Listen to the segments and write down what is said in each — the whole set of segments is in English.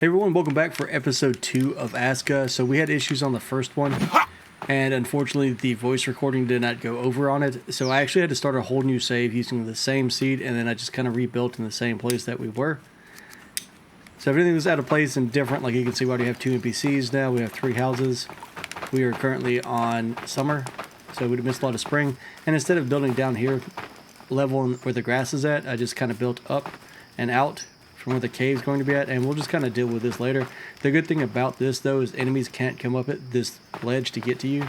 Hey everyone, welcome back for episode 2 of Aska. So we had issues on the first one, and unfortunately the voice recording did not go over on it. So I actually had to start a whole new save using the same seed, and then I just kind of rebuilt in the same place that we were. So everything was out of place and different. Like you can see, we already have 2 NPCs now. We have 3 houses. We are currently on summer, so we missed a lot of spring. And instead of building down here, level where the grass is at, I just kind of built up and out from where the cave's going to be at, and we'll just kind of deal with this later. The good thing about this though is enemies can't come up at this ledge to get to you,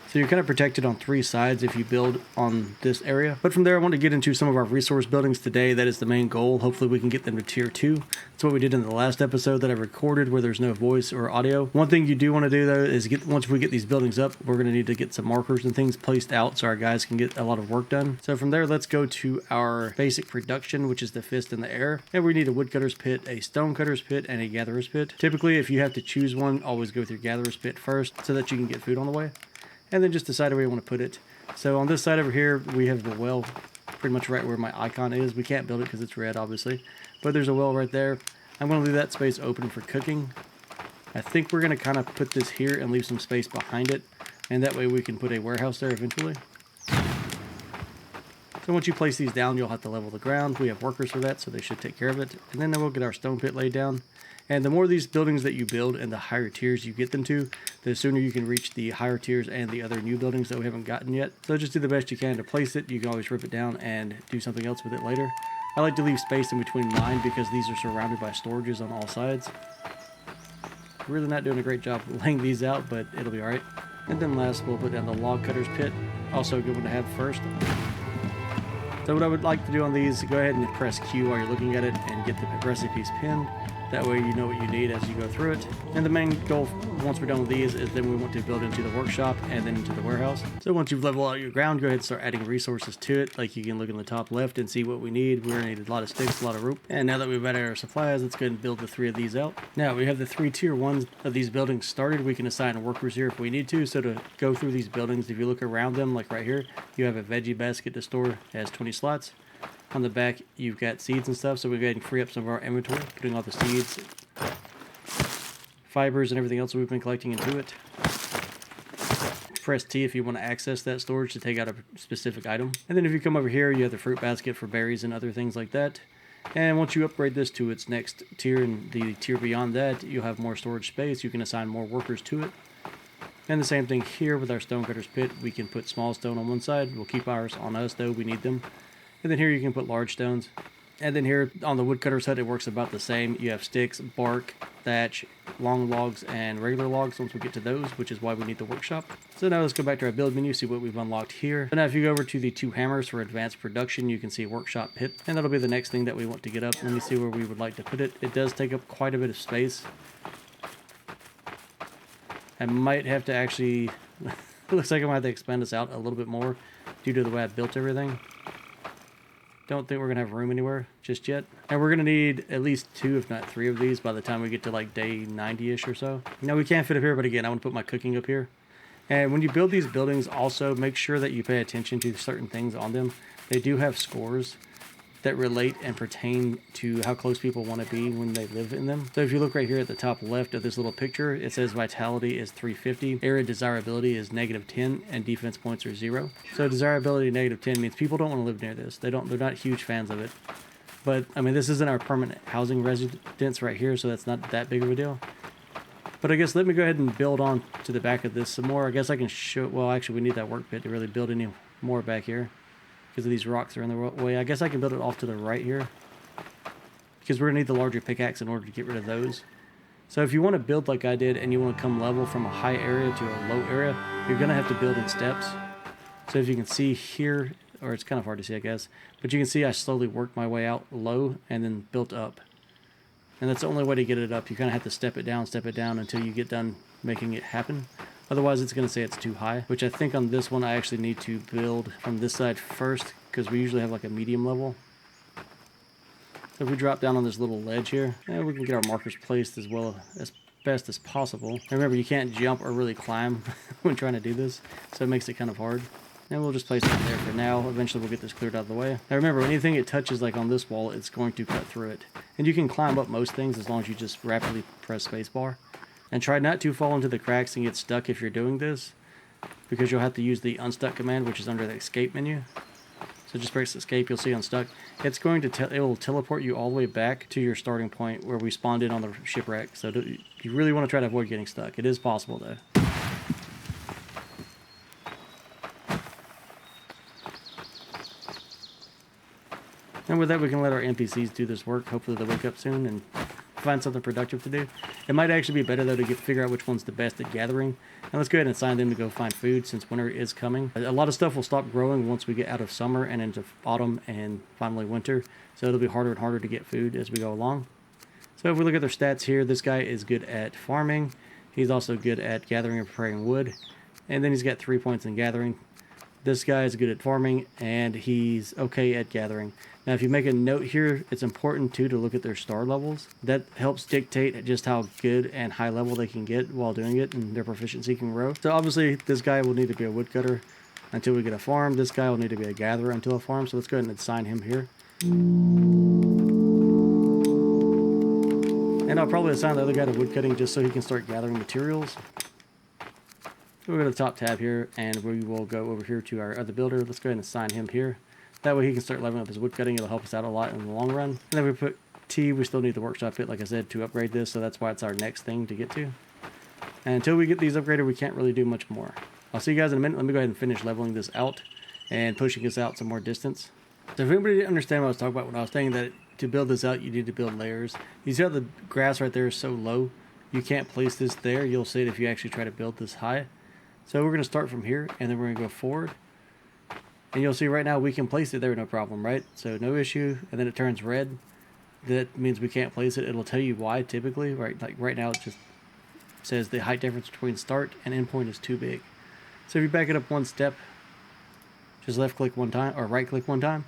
so you're kind of protected on 3 sides if you build on this area. But from there, I want to get into some of our resource buildings today. That is the main goal. Hopefully we can get them to tier 2. That's what we did in the last episode that I recorded where there's no voice or audio. One thing you do want to do though is once we get these buildings up, we're going to need to get some markers and things placed out so our guys can get a lot of work done. So from there, let's go to our basic production, which is the fist in the air. And we need a woodcutter's pit, a stonecutter's pit, and a gatherer's pit. Typically, if you have to choose one, always go through gatherer's pit first so that you can get food on the way. And then just decide where you want to put it. So on this side over here, we have the well pretty much right where my icon is. We can't build it because it's red, obviously. But there's a well right there. I'm going to leave that space open for cooking. I think we're going to kind of put this here and leave some space behind it. And that way we can put a warehouse there eventually. So once you place these down, you'll have to level the ground. We have workers for that, so they should take care of it. And then we'll get our stone pit laid down. And the more of these buildings that you build and the higher tiers you get them to, the sooner you can reach the higher tiers and the other new buildings that we haven't gotten yet. So just do the best you can to place it. You can always rip it down and do something else with it later. I like to leave space in between mine because these are surrounded by storages on all sides. Really not doing a great job laying these out, but it'll be alright. And then last, we'll put down the log cutter's pit. Also a good one to have first. So what I would like to do on these, go ahead and press Q while you're looking at it and get the recipes pinned. That way you know what you need as you go through it. And the main goal, once we're done with these, is then we want to build into the workshop and then into the warehouse. So once you've leveled out your ground, go ahead and start adding resources to it. Like you can look in the top left and see what we need. We're going to need a lot of sticks, a lot of rope. And now that we've added our supplies, let's go ahead and build the 3 of these out. Now we have the 3 tier 1s of these buildings started. We can assign workers here if we need to. So to go through these buildings, if you look around them, like right here, you have a veggie basket to store. It has 20 slots. On the back, you've got seeds and stuff, so we go ahead and free up some of our inventory, putting all the seeds, fibers, and everything else we've been collecting into it. Press T if you want to access that storage to take out a specific item. And then if you come over here, you have the fruit basket for berries and other things like that. And once you upgrade this to its next tier and the tier beyond that, you'll have more storage space. You can assign more workers to it. And the same thing here with our stonecutter's pit. We can put small stone on one side. We'll keep ours on us, though. We need them. And then here you can put large stones. And then here on the woodcutter's hut, it works about the same. You have sticks, bark, thatch, long logs, and regular logs once we get to those, which is why we need the workshop. So now let's go back to our build menu, see what we've unlocked here. So now if you go over to the 2 hammers for advanced production, you can see workshop pit. And that'll be the next thing that we want to get up. Let me see where we would like to put it. It does take up quite a bit of space. I might have to actually... it looks like I might have to expand this out a little bit more due to the way I built everything. Don't think we're going to have room anywhere just yet. And we're going to need at least 2, if not 3 of these by the time we get to like day 90-ish or so. Now we can't fit up here, but again, I want to put my cooking up here. And when you build these buildings, also make sure that you pay attention to certain things on them. They do have scores that relate and pertain to how close people want to be when they live in them. So if you look right here at the top left of this little picture, it says vitality is 350, area desirability is -10, and defense points are 0. So desirability -10 means people don't want to live near this. They're not huge fans of it. But I mean, this isn't our permanent housing residence right here, so that's not that big of a deal. But I guess let me go ahead and build on to the back of this some more. I guess I can show, well actually we need that work pit to really build any more back here, because of these rocks are in the way. I guess I can build it off to the right here, because we're going to need the larger pickaxe in order to get rid of those. So if you want to build like I did and you want to come level from a high area to a low area, you're going to have to build in steps. So if you can see here, or it's kind of hard to see I guess, but you can see I slowly worked my way out low and then built up. And that's the only way to get it up. You kind of have to step it down until you get done making it happen. Otherwise, it's going to say it's too high, which I think on this one, I actually need to build from this side first, because we usually have like a medium level. So if we drop down on this little ledge here, we can get our markers placed as well as best as possible. And remember, you can't jump or really climb when trying to do this, so it makes it kind of hard. And we'll just place that there for now. Eventually we'll get this cleared out of the way. Now remember, anything it touches like on this wall, it's going to cut through it. And you can climb up most things as long as you just rapidly press spacebar. And try not to fall into the cracks and get stuck if you're doing this, because you'll have to use the unstuck command, which is under the escape menu. So just press escape, you'll see unstuck. It's going to it will teleport you all the way back to your starting point where we spawned in on the shipwreck. So you really want to try to avoid getting stuck. It is possible though. And with that, we can let our NPCs do this work. Hopefully they'll wake up soon and find something productive to do. It might actually be better, though, to figure out which one's the best at gathering. And let's go ahead and assign them to go find food, since winter is coming. A lot of stuff will stop growing once we get out of summer and into autumn and finally winter. So it'll be harder and harder to get food as we go along. So if we look at their stats here, this guy is good at farming. He's also good at gathering and preparing wood. And then he's got 3 points in gathering. This guy is good at farming, and he's okay at gathering. Now, if you make a note here, it's important, too, to look at their star levels. That helps dictate just how good and high level they can get while doing it, and their proficiency can grow. So, obviously, this guy will need to be a woodcutter until we get a farm. This guy will need to be a gatherer until a farm, so let's go ahead and assign him here. And I'll probably assign the other guy to woodcutting just so he can start gathering materials. We'll go to the top tab here, and we will go over here to our other builder. Let's go ahead and assign him here. That way he can start leveling up his wood cutting. It'll help us out a lot in the long run. And then we put T. We still need the workshop pit, like I said, to upgrade this. So that's why it's our next thing to get to. And until we get these upgraded, we can't really do much more. I'll see you guys in a minute. Let me go ahead and finish leveling this out and pushing this out some more distance. So if anybody didn't understand what I was talking about when I was saying that to build this out, you need to build layers. You see how the grass right there is so low? You can't place this there. You'll see it if you actually try to build this high. So we're going to start from here, and then we're going to go forward. And you'll see right now we can place it there, no problem, right? So no issue, and then it turns red. That means we can't place it. It'll tell you why typically, right? Like right now it just says the height difference between start and endpoint is too big. So if you back it up one step, just left click one time, or right click one time,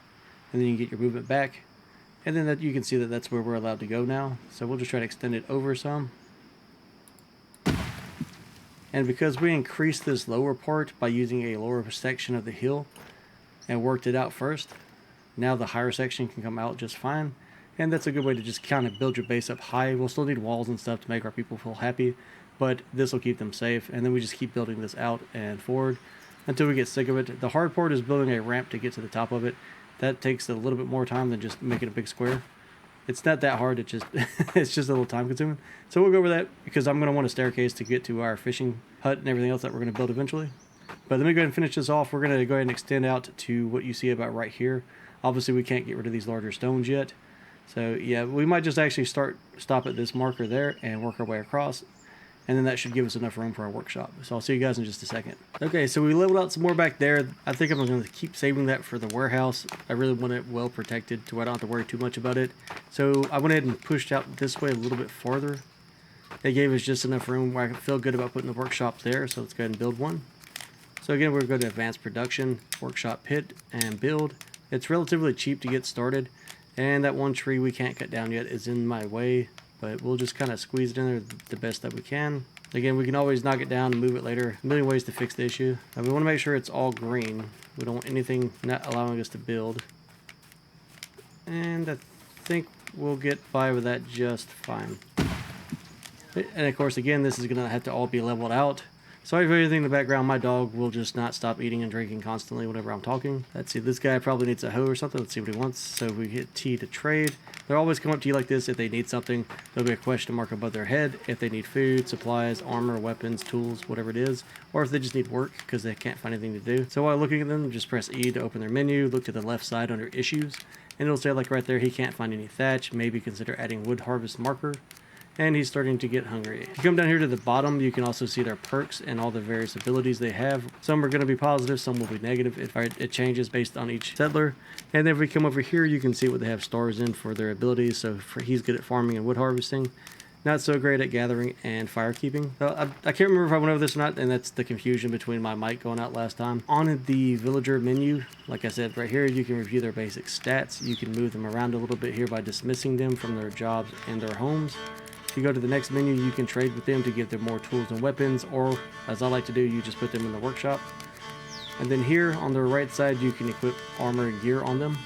and then you can get your movement back. And then you can see that that's where we're allowed to go now. So we'll just try to extend it over some. And because we increased this lower part by using a lower section of the hill and worked it out first, now the higher section can come out just fine. And that's a good way to just kind of build your base up high. We'll still need walls and stuff to make our people feel happy, but this will keep them safe. And then we just keep building this out and forward until we get sick of it. The hard part is building a ramp to get to the top of it. That takes a little bit more time than just making a big square. It's not that hard, it's just a little time consuming. So we'll go over that because I'm going to want a staircase to get to our fishing hut and everything else that we're going to build eventually. But let me go ahead and finish this off. We're going to go ahead and extend out to what you see about right here. Obviously we can't get rid of these larger stones yet. So yeah, we might just actually stop at this marker there and work our way across. And then that should give us enough room for our workshop. So I'll see you guys in just a second. Okay, so we leveled out some more back there. I think I'm going to keep saving that for the warehouse. I really want it well protected to where I don't have to worry too much about it. So I went ahead and pushed out this way a little bit farther. They gave us just enough room where I could feel good about putting the workshop there. So let's go ahead and build one. So again, we're going to advanced production, workshop pit, and build. It's relatively cheap to get started. And that one tree we can't cut down yet is in my way. But we'll just kind of squeeze it in there the best that we can. Again, we can always knock it down and move it later. A million ways to fix the issue. We want to make sure it's all green. We don't want anything not allowing us to build. And I think we'll get by with that just fine. And of course, again, this is going to have to all be leveled out. Sorry for anything in the background. My dog will just not stop eating and drinking constantly whenever I'm talking. Let's see, this guy probably needs a hoe or something. Let's see what he wants. So we hit T to trade. They'll always come up to you like this if they need something. There'll be a question mark above their head if they need food, supplies, armor, weapons, tools, whatever it is. Or if they just need work because they can't find anything to do. So while looking at them, just press E to open their menu. Look to the left side under issues. And it'll say like right there, he can't find any thatch. Maybe consider adding wood harvest marker. And he's starting to get hungry. If you come down here to the bottom, you can also see their perks and all the various abilities they have. Some are going to be positive, some will be negative. It changes based on each settler. And then if we come over here, you can see what they have stars in for their abilities. So he's good at farming and wood harvesting. Not so great at gathering and firekeeping. I can't remember if I went over this or not, and that's the confusion between my mic going out last time. On the villager menu, like I said, right here, you can review their basic stats. You can move them around a little bit here by dismissing them from their jobs and their homes. If you go to the next menu, you can trade with them to give them more tools and weapons, or as I like to do, you just put them in the workshop. And then here on the right side, you can equip armor and gear on them.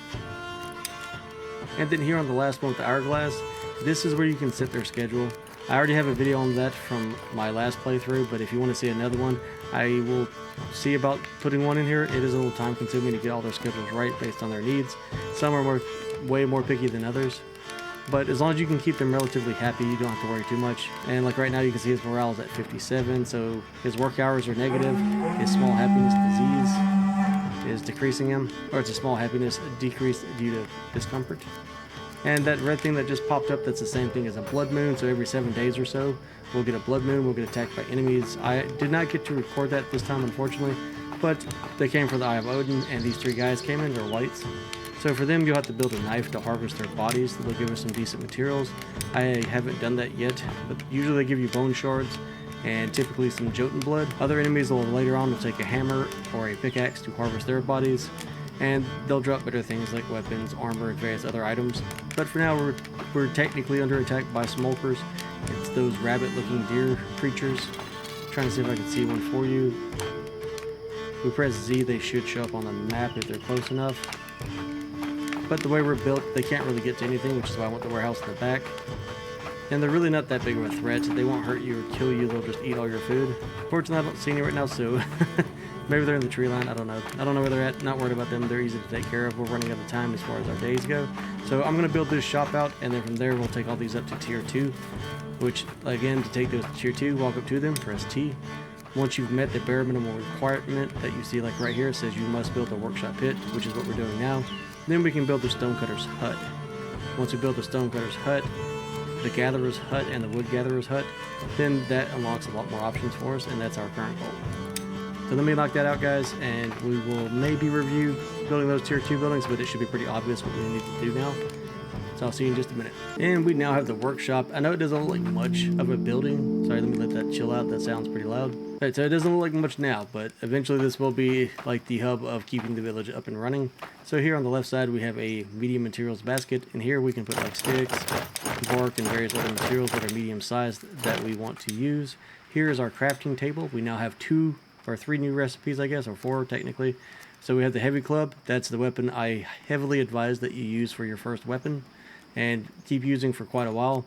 And then here on the last one with the hourglass, this is where you can set their schedule. I already have a video on that from my last playthrough, but if you want to see another one, I will see about putting one in here. It is a little time consuming to get all their schedules right based on their needs. Some are way more picky than others. But as long as you can keep them relatively happy, you don't have to worry too much. And like right now, you can see his morale is at 57, so his work hours are negative. His small happiness disease is decreasing him, or it's a small happiness decrease due to discomfort. And that red thing that just popped up, that's the same thing as a blood moon, so every 7 days or so, we'll get a blood moon, we'll get attacked by enemies. I did not get to record that this time, unfortunately, but they came for the Eye of Odin, and these 3 guys came in, they're whites. So for them, you'll have to build a knife to harvest their bodies. They'll give us some decent materials. I haven't done that yet, but usually they give you bone shards and typically some Jotun blood. Other enemies will later on will take a hammer or a pickaxe to harvest their bodies, and they'll drop better things like weapons, armor, and various other items. But for now, we're technically under attack by smokers. It's those rabbit-looking deer creatures. I'm trying to see if I can see one for you. If we press Z, they should show up on the map if they're close enough. But the way we're built, they can't really get to anything, which is why I want the warehouse in the back. And they're really not that big of a threat. They won't hurt you or kill you, they'll just eat all your food. Fortunately, I don't see any right now, so maybe they're in the tree line, I don't know. I don't know where they're at, not worried about them, they're easy to take care of. We're running out of time as far as our days go. So I'm going to build this shop out, and then from there we'll take all these up to tier 2. Which, again, to take those to tier 2, walk up to them, press T. Once you've met the bare minimum requirement that you see like right here, it says you must build a workshop pit, which is what we're doing now. Then we can build the stonecutter's hut. Once we build the stonecutter's hut, the gatherer's hut, and the wood gatherer's hut, then that unlocks a lot more options for us, and that's our current goal. So let me knock that out, guys, and we will maybe review building those tier 2 buildings, but it should be pretty obvious what we need to do now. So I'll see you in just a minute. And we now have the workshop. I know it doesn't look like much of a building. Sorry, let me let that chill out. That sounds pretty loud. Alright, so it doesn't look like much now, but eventually this will be like the hub of keeping the village up and running. So here on the left side, we have a medium materials basket, and here we can put like sticks, bark, and various other materials that are medium sized that we want to use. Here is our crafting table. We now have 2 or 3 new recipes, I guess, or 4 technically. So we have the heavy club. That's the weapon I heavily advise that you use for your first weapon and keep using for quite a while.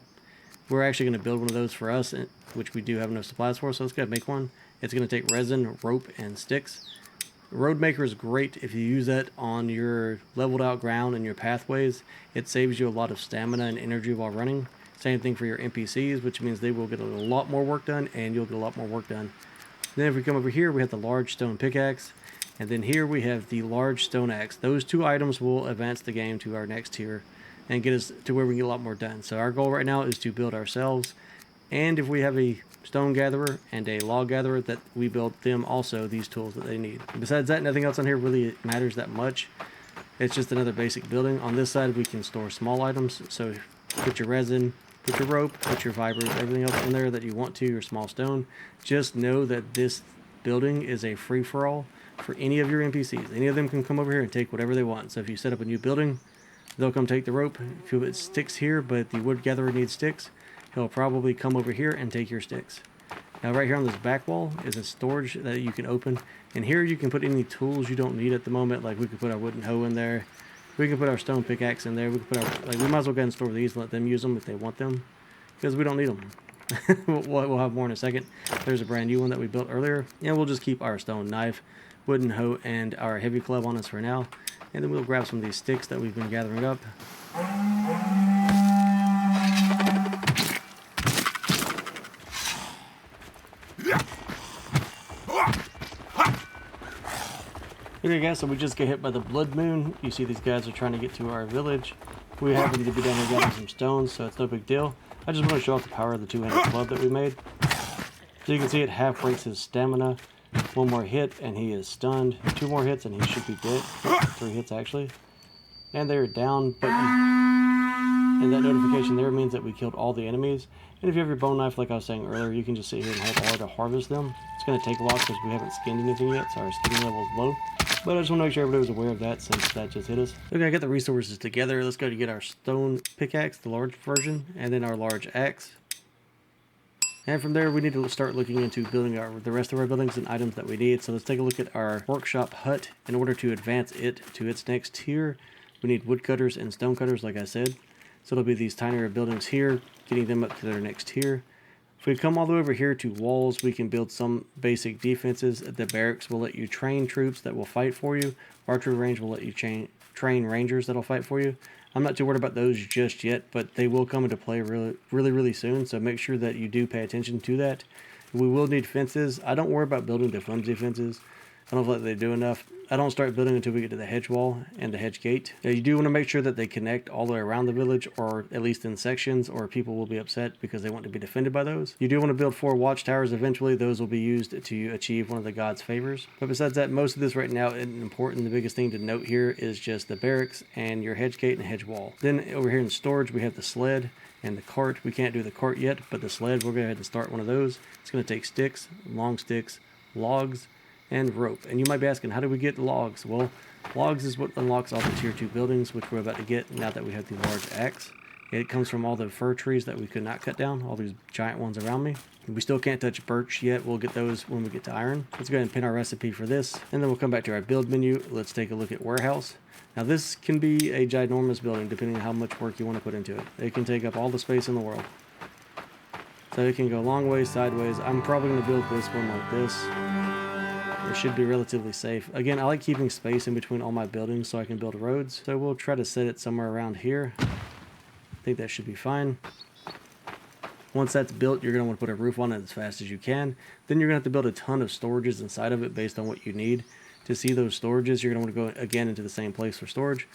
We're actually going to build one of those for us, which we do have enough supplies for, so let's go ahead and make one. It's going to take resin, rope, and sticks. Road Maker is great if you use that on your leveled out ground and your pathways. It saves you a lot of stamina and energy while running. Same thing for your NPCs, which means they will get a lot more work done, and you'll get a lot more work done. Then if we come over here, we have the large stone pickaxe, and then here we have the large stone axe. Those 2 items will advance the game to our next tier and get us to where we can get a lot more done. So our goal right now is to build ourselves, and if we have a stone gatherer and a log gatherer, that we build them also these tools that they need. Besides that, nothing else on here really matters that much. It's just another basic building. On this side, we can store small items, so put your resin, put your rope, put your fibers, everything else in there that you want to, your small stone. Just know that this building is a free-for-all for any of your NPCs. Any of them can come over here and take whatever they want. So if you set up a new building, they'll come take the rope. If you put sticks here, but the wood gatherer needs sticks, he'll probably come over here and take your sticks. Now right here on this back wall is a storage that you can open, and here you can put any tools you don't need at the moment. Like we could put our wooden hoe in there, we can put our stone pickaxe in there, we can put our, like, we might as well go ahead and store these and let them use them if they want them, because we don't need them. we'll have more in a second. There's a brand new one that we built earlier, and we'll just keep our stone knife, wooden hoe, and our heavy club on us for now, and then we'll grab some of these sticks that we've been gathering up. Okay guys, so we just got hit by the blood moon. You see these guys are trying to get to our village. We happen to be down here gathering some stones, so it's no big deal. I just want to show off the power of the 2-handed club that we made. So you can see it half breaks his stamina. 1 more hit and he is stunned. 2 more hits and he should be dead. 3 hits actually. And they're down, but and that notification there means that we killed all the enemies. And if you have your bone knife, like I was saying earlier, you can just sit here and hold R to harvest them. It's going to take a while because we haven't skinned anything yet, so our skinning level is low. But I just want to make sure everybody was aware of that since that just hit us. Okay, I got the resources together. Let's go to get our stone pickaxe, the large version, and then our large axe. And from there, we need to start looking into building the rest of our buildings and items that we need. So let's take a look at our workshop hut. In order to advance it to its next tier, we need woodcutters and stonecutters, like I said. So it'll be these tinier buildings here, getting them up to their next tier. If we come all the way over here to walls, we can build some basic defenses. The barracks will let you train troops that will fight for you. Archery range will let you train rangers that'll fight for you. I'm not too worried about those just yet, but they will come into play really soon. So make sure that you do pay attention to that. We will need fences. I don't worry about building the flimsy fences. I don't feel like they do enough. I don't start building until we get to the hedge wall and the hedge gate. You do want to make sure that they connect all the way around the village, or at least in sections, or people will be upset because they want to be defended by those. You do want to build 4 watchtowers eventually. Those will be used to achieve one of the god's favors. But besides that, most of this right now isn't important. The biggest thing to note here is just the barracks and your hedge gate and hedge wall. Then over here in storage, we have the sled and the cart. We can't do the cart yet, but the sled, we'll go ahead and start one of those. It's going to take sticks, long sticks, logs, and rope. And you might be asking, how do we get logs? Well, logs is what unlocks all the tier 2 buildings, which we're about to get now that we have the large axe. It comes from all the fir trees that we could not cut down, all these giant ones around me. We still can't touch birch yet. We'll get those when we get to iron. Let's go ahead and pin our recipe for this, and then we'll come back to our build menu. Let's take a look at warehouse. Now this can be a ginormous building depending on how much work you want to put into it. It can take up all the space in the world. So it can go long ways, sideways. I'm probably going to build this one like this. It should be relatively safe. Again, I like keeping space in between all my buildings so I can build roads. So we'll try to set it somewhere around here. I think that should be fine. Once that's built, you're going to want to put a roof on it as fast as you can. Then you're going to have to build a ton of storages inside of it based on what you need. To see those storages, you're going to want to go again into the same place for storage.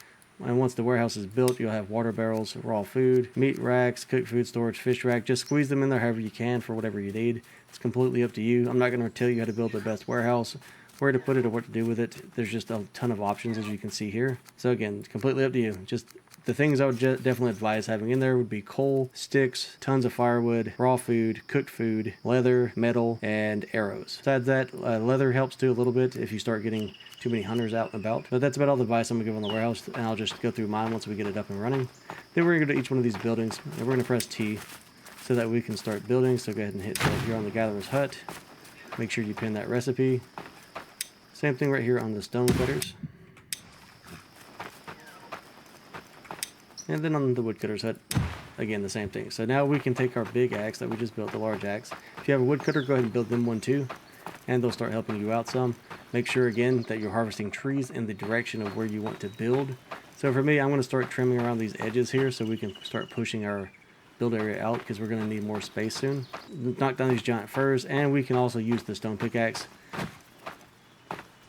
And once the warehouse is built, you'll have water barrels, raw food, meat racks, cooked food storage, fish rack. Just squeeze them in there however you can for whatever you need. It's completely up to you. I'm not going to tell you how to build the best warehouse, where to put it, or what to do with it. There's just a ton of options, as you can see here. So again, it's completely up to you. Just the things I would definitely advise having in there would be coal, sticks, tons of firewood, raw food, cooked food, leather, metal, and arrows. Besides that, leather helps too a little bit if you start getting too many hunters out and about. But that's about all the advice I'm going to give on the warehouse, and I'll just go through mine once we get it up and running. Then we're going to go to each one of these buildings, and we're going to press T so that we can start building. So go ahead and hit right here on the gatherer's hut. Make sure you pin that recipe. Same thing right here on the stone cutters. And then on the woodcutter's hut, again, the same thing. So now we can take our big axe that we just built, the large axe. If you have a woodcutter, go ahead and build them one too, and they'll start helping you out some. Make sure, again, that you're harvesting trees in the direction of where you want to build. So for me, I'm going to start trimming around these edges here so we can start pushing our build area out, because we're going to need more space soon. Knock down these giant firs, and we can also use the stone pickaxe.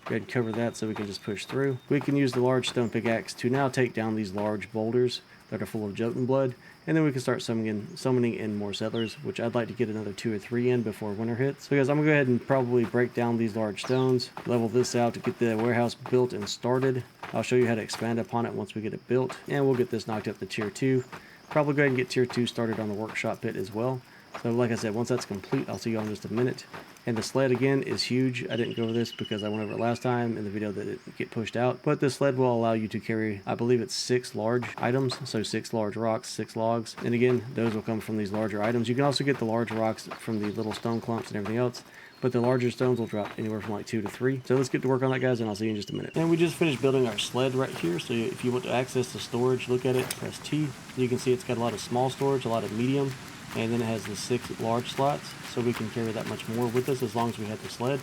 Go ahead and cover that so we can just push through. We can use the large stone pickaxe to now take down these large boulders that are full of Jotun blood, and then we can start summoning in more settlers, which I'd like to get another 2 or 3 in before winter hits. So guys, I'm going to go ahead and probably break down these large stones, level this out to get the warehouse built and started. I'll show you how to expand upon it once we get it built, and we'll get this knocked up to tier 2. Probably go ahead and get tier 2 started on the workshop pit as well. So like I said, once that's complete, I'll see you all in just a minute. And the sled, again, is huge. I didn't go over this because I went over it last time in the video that it get pushed out. But this sled will allow you to carry, I believe it's 6 large items. So 6 large rocks, 6 logs. And again, those will come from these larger items. You can also get the large rocks from the little stone clumps and everything else. But the larger stones will drop anywhere from like 2 to 3. So let's get to work on that, guys, and I'll see you in just a minute. And we just finished building our sled right here. So if you want to access the storage, look at it, press T. You can see it's got a lot of small storage, a lot of medium. And then it has the 6 large slots, so we can carry that much more with us as long as we have the sled.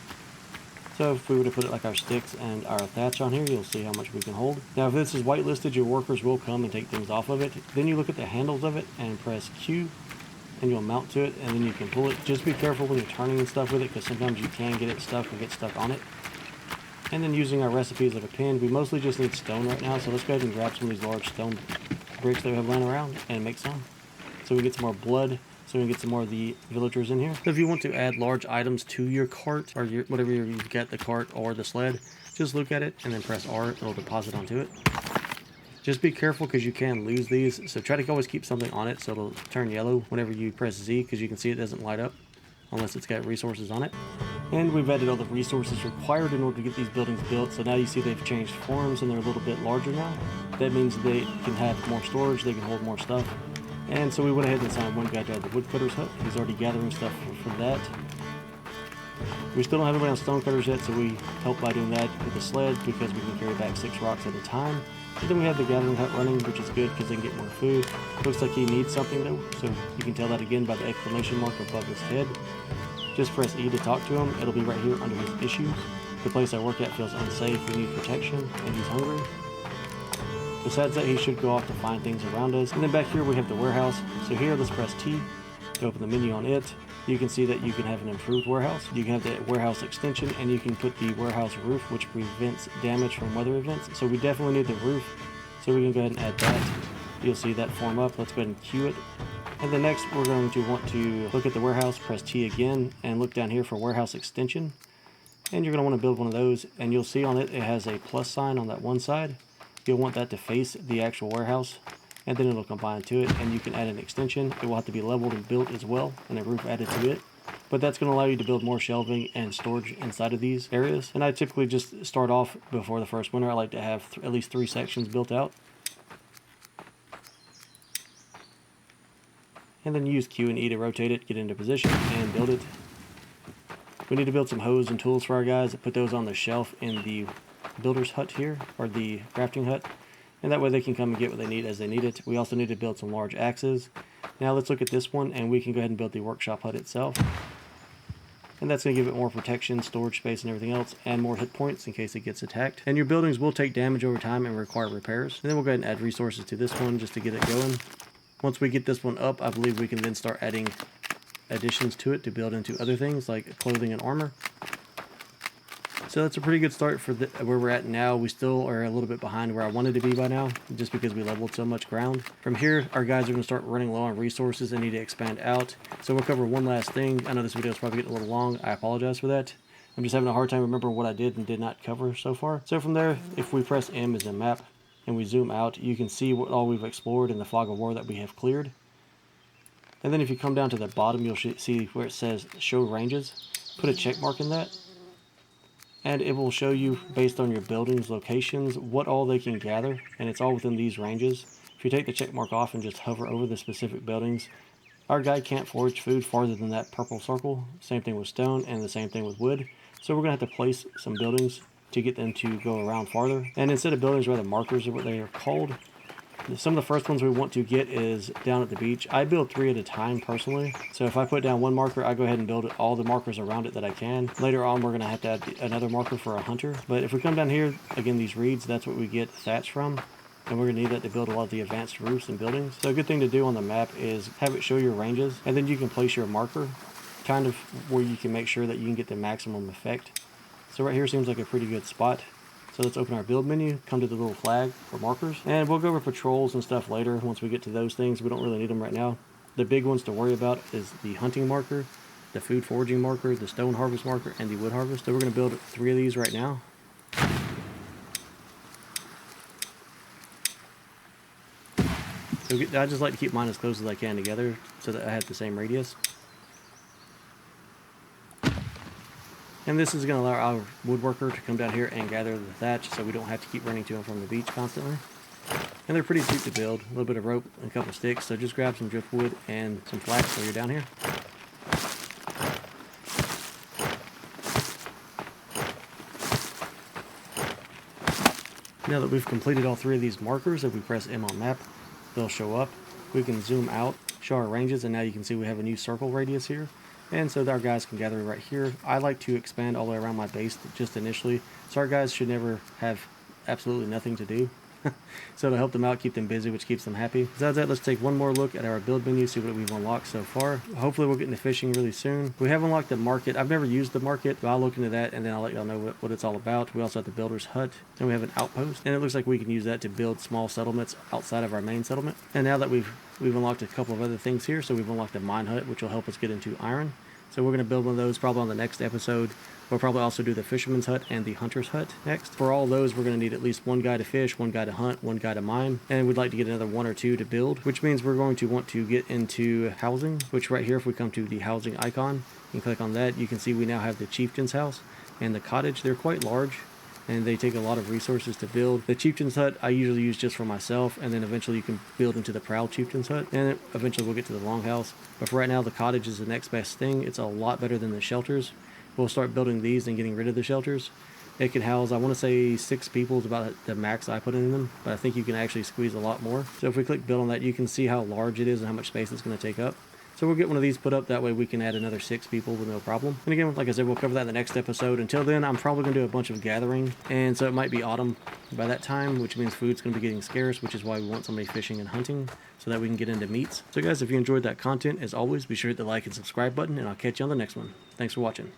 So if we were to put it like our sticks and our thatch on here, you'll see how much we can hold. Now if this is whitelisted, your workers will come and take things off of it. Then you look at the handles of it and press Q, and you'll mount to it, and then you can pull it. Just be careful when you're turning and stuff with it, because sometimes you can get it stuck or get stuck on it. And then using our recipes of a pin, we mostly just need stone right now, so let's go ahead and grab some of these large stone bricks that we have laying around and make some. So we get some more blood, so we can get some more of the villagers in here. So if you want to add large items to your cart, or whatever you've got, the cart or the sled, just look at it and then press R, it'll deposit onto it. Just be careful because you can lose these, so try to always keep something on it so it'll turn yellow whenever you press Z, because you can see it doesn't light up unless it's got resources on it. And we've added all the resources required in order to get these buildings built. So now you see they've changed forms and they're a little bit larger now. That means they can have more storage, they can hold more stuff. And so we went ahead and assigned one guy to the woodcutter's hut. He's already gathering stuff for that. We still don't have anybody on stonecutters yet, so we help by doing that with the sled because we can carry back 6 rocks at a time. And then we have the gathering hut running, which is good because they can get more food. Looks like he needs something though, so you can tell that again by the exclamation mark above his head. Just press E to talk to him. It'll be right here under his issues. The place I work at feels unsafe. We need protection, and he's hungry. Besides that, he should go off to find things around us. And then back here we have the warehouse. So here, let's press T to open the menu on it. You can see that you can have an improved warehouse. You can have the warehouse extension, and you can put the warehouse roof, which prevents damage from weather events. So we definitely need the roof, so we can go ahead and add that. You'll see that form up. Let's go ahead and queue it. And then next, we're going to want to look at the warehouse, press T again, and look down here for warehouse extension. And you're going to want to build one of those, and you'll see on it, it has a plus sign on that one side. You'll want that to face the actual warehouse, and then it'll combine to it, and you can add an extension. It will have to be leveled and built as well, and a roof added to it. But that's going to allow you to build more shelving and storage inside of these areas. And I typically just start off before the first winter. I like to have at least 3 sections built out. And then use Q and E to rotate it, get into position, and build it. We need to build some hose and tools for our guys. Put those on the shelf in the builder's hut here, or the crafting hut. And that way they can come and get what they need as they need it. We also need to build some large axes. Now let's look at this one, and we can go ahead and build the workshop hut itself. And that's going to give it more protection, storage space, and everything else, and more hit points in case it gets attacked. And your buildings will take damage over time and require repairs. And then we'll go ahead and add resources to this one just to get it going. Once we get this one up, I believe we can then start adding additions to it to build into other things like clothing and armor. So that's a pretty good start for where we're at now. We still are a little bit behind where I wanted to be by now, just because we leveled so much ground. From here, our guys are going to start running low on resources and need to expand out. So we'll cover one last thing. I know this video is probably getting a little long. I apologize for that. I'm just having a hard time remembering what I did and did not cover so far. So from there, if we press M as in map and we zoom out, you can see what all we've explored in the fog of war that we have cleared. And then if you come down to the bottom, you'll see where it says show ranges. Put a check mark in that, and it will show you, based on your buildings locations, what all they can gather, and it's all within these ranges. If you take the check mark off and just hover over the specific buildings, our guy can't forage food farther than that purple circle. Same thing with stone, and the same thing with wood. So we're going to have to place some buildings to get them to go around farther. And instead of buildings, rather markers are what they are called. Some of the first ones we want to get is down at the beach. I build 3 at a time personally. So if I put down one marker, I go ahead and build all the markers around it that I can. Later on, we're going to have to add another marker for a hunter. But if we come down here, again, these reeds, that's what we get thatch from. And we're going to need that to build a lot of the advanced roofs and buildings. So a good thing to do on the map is have it show your ranges. And then you can place your marker kind of where you can make sure that you can get the maximum effect. So right here seems like a pretty good spot. So let's open our build menu, come to the little flag for markers, and we'll go over patrols and stuff later once we get to those things. We don't really need them right now. The big ones to worry about is the hunting marker, the food foraging marker, the stone harvest marker, and the wood harvest. So we're going to build 3 of these right now. So I just like to keep mine as close as I can together so that I have the same radius. And this is going to allow our woodworker to come down here and gather the thatch so we don't have to keep running to and from the beach constantly. And they're pretty cheap to build. A little bit of rope and a couple sticks, so just grab some driftwood and some flax while you're down here. Now that we've completed all 3 of these markers, if we press M on map, they'll show up. We can zoom out, show our ranges, and now you can see we have a new circle radius here. And so our guys can gather right here. I like to expand all the way around my base just initially. So our guys should never have absolutely nothing to do. So it'll help them out, keep them busy, which keeps them happy. Besides that, let's take one more look at our build menu, see what we've unlocked so far. Hopefully we'll get into fishing really soon. We have unlocked the market. I've never used the market, but I'll look into that and then I'll let y'all know what it's all about. We also have the builder's hut, and we have an outpost. And it looks like we can use that to build small settlements outside of our main settlement. And now that we've unlocked a couple of other things here, so we've unlocked a mine hut, which will help us get into iron. So we're going to build one of those probably on the next episode. We'll probably also do the fisherman's hut and the hunter's hut next. For all those, we're going to need at least 1 guy to fish, 1 guy to hunt, 1 guy to mine. And we'd like to get another 1 or 2 to build, which means we're going to want to get into housing, which right here, if we come to the housing icon and click on that, you can see we now have the chieftain's house and the cottage. They're quite large. and they take a lot of resources to build. The chieftain's hut I usually use just for myself, and then eventually you can build into the proud chieftain's hut, and eventually we'll get to the longhouse. But for right now, the cottage is the next best thing. It's a lot better than the shelters. We'll start building these and getting rid of the shelters. It can house, I want to say 6 people is about the max I put in them, but I think you can actually squeeze a lot more. So if we click build on that, you can see how large it is and how much space it's going to take up. So we'll get one of these put up, that way we can add another 6 people with no problem. And again, like I said, we'll cover that in the next episode. Until then, I'm probably going to do a bunch of gathering, and so it might be autumn by that time, which means food's going to be getting scarce, which is why we want somebody fishing and hunting, so that we can get into meats. So guys, if you enjoyed that content, as always, be sure to hit the like and subscribe button, and I'll catch you on the next one. Thanks for watching.